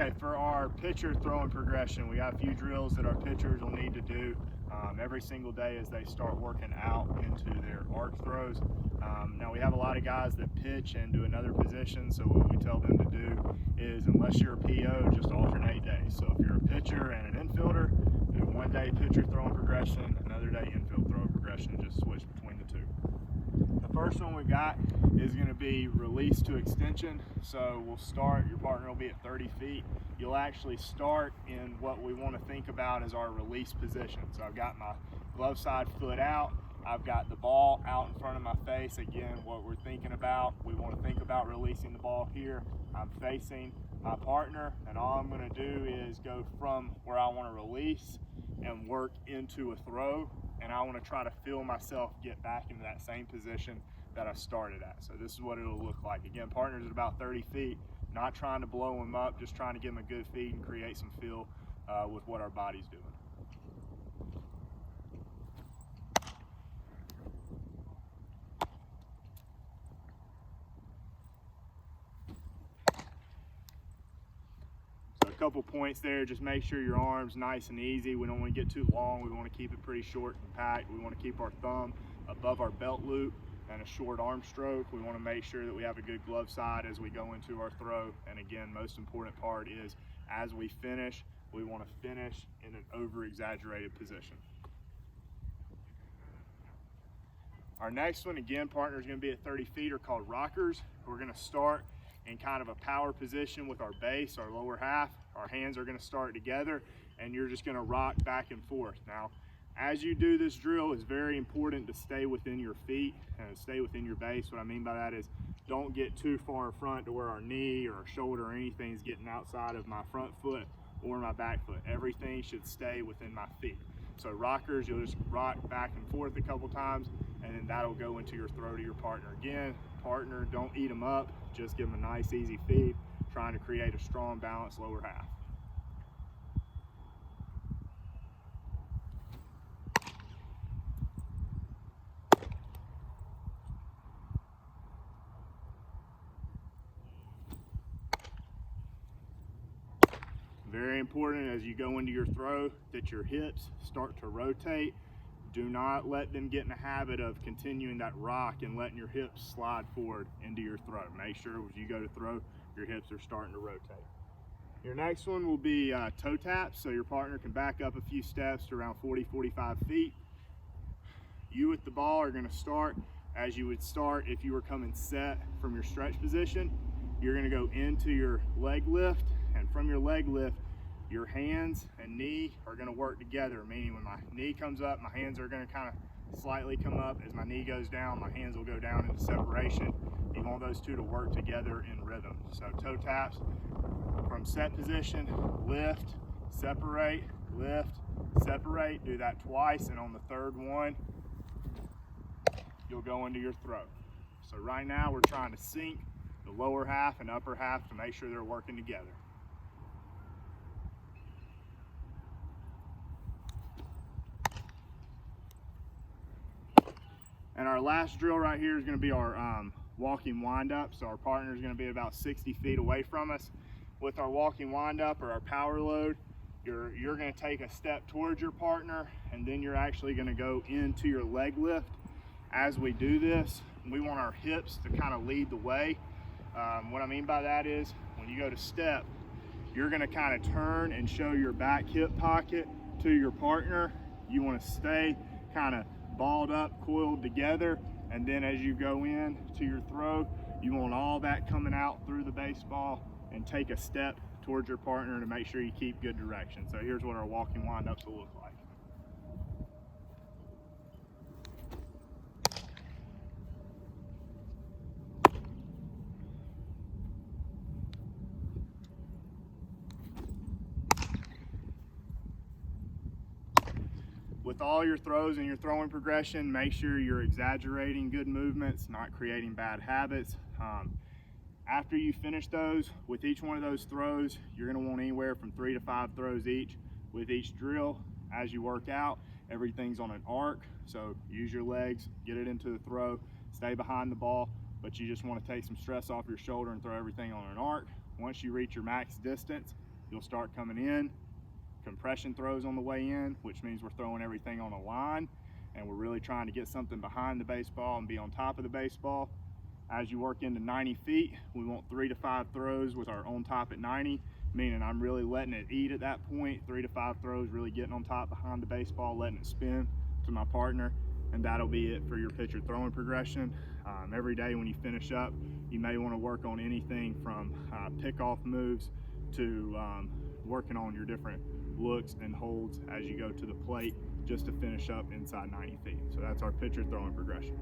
Okay, for our pitcher throwing progression, we got a few drills that our pitchers will need to do every single day as they start working out into their arc throws. Now we have a lot of guys that pitch and do another position, so what we tell them to do is, unless you're a PO, just alternate days. So if you're a pitcher and an infielder, do one day pitcher throwing progression, another day infield throwing progression, just switch between the two. The first one we got is going to be release to extension. So we'll start, your partner will be at 30 feet. You'll actually start in what we want to think about as our release position. So I've got my glove side foot out. I've got the ball out in front of my face. Again, what we're thinking about, we want to think about releasing the ball here. I'm facing my partner, and all I'm going to do is go from where I want to release and work into a throw. And I want to try to feel myself get back into that same position that I started at. So this is what it'll look like. Again, partner's at about 30 feet, not trying to blow them up, just trying to give them a good feed and create some feel with what our body's doing. So a couple points there, just make sure your arm's nice and easy. We don't want to get too long. We want to keep it pretty short and compact. We want to keep our thumb above our belt loop and a short arm stroke. We want to make sure that we have a good glove side as we go into our throw. And again, most important part is as we finish, we want to finish in an over-exaggerated position. Our next one, again, partner is going to be at 30 feet, are called rockers. We're going to start in kind of a power position with our base, our lower half. Our hands are going to start together, and you're just going to rock back and forth. Now, as you do this drill, it's very important to stay within your feet and stay within your base. What I mean by that is don't get too far in front to where our knee or our shoulder or anything is getting outside of my front foot or my back foot. Everything should stay within my feet. So rockers, you'll just rock back and forth a couple times, and then that'll go into your throw to your partner. Again, partner, don't eat them up. Just give them a nice, easy feed, trying to create a strong, balanced lower half. Very important as you go into your throw that your hips start to rotate. Do not let them get in the habit of continuing that rock and letting your hips slide forward into your throw. Make sure as you go to throw, your hips are starting to rotate. Your next one will be toe taps, so your partner can back up a few steps to around 40-45 feet. You with the ball are going to start as you would start if you were coming set from your stretch position. You're going to go into your leg lift, and from your leg lift, your hands and knee are going to work together, meaning when my knee comes up, my hands are going to kind of slightly come up. As my knee goes down, my hands will go down into separation. You want those two to work together in rhythm. So toe taps from set position, lift, separate, lift, separate. Do that twice, and on the third one, you'll go into your throw. So right now we're trying to sync the lower half and upper half to make sure they're working together. And our last drill right here is going to be our walking wind-up. So our partner is going to be about 60 feet away from us. With our walking wind-up or our power load, you're going to take a step towards your partner, and then you're actually going to go into your leg lift. As we do this, we want our hips to kind of lead the way. What I mean by that is when you go to step, you're going to kind of turn and show your back hip pocket to your partner. You want to stay kind of balled up, coiled together, and then as you go in to your throw, you want all that coming out through the baseball and take a step towards your partner to make sure you keep good direction. So here's what our walking wind-ups will look like. With all your throws and your throwing progression, make sure you're exaggerating good movements, not creating bad habits. After you finish those, with each one of those throws, you're going to want anywhere from 3 to 5 throws each with each drill. As you work out, everything's on an arc, so use your legs, get it into the throw, stay behind the ball, but you just want to take some stress off your shoulder and throw everything on an arc. Once you reach your max distance, you'll start coming in, compression throws on the way in, which means we're throwing everything on a line, and we're really trying to get something behind the baseball and be on top of the baseball. As you work into 90 feet, we want 3 to 5 throws with our on top at 90, meaning I'm really letting it eat at that point. 3 to 5 throws, really getting on top behind the baseball, letting it spin to my partner, and that'll be it for your pitcher throwing progression. Every day when you finish up, you may want to work on anything from pickoff moves to working on your different looks and holds as you go to the plate, just to finish up inside 90 feet. So that's our pitcher throwing progression.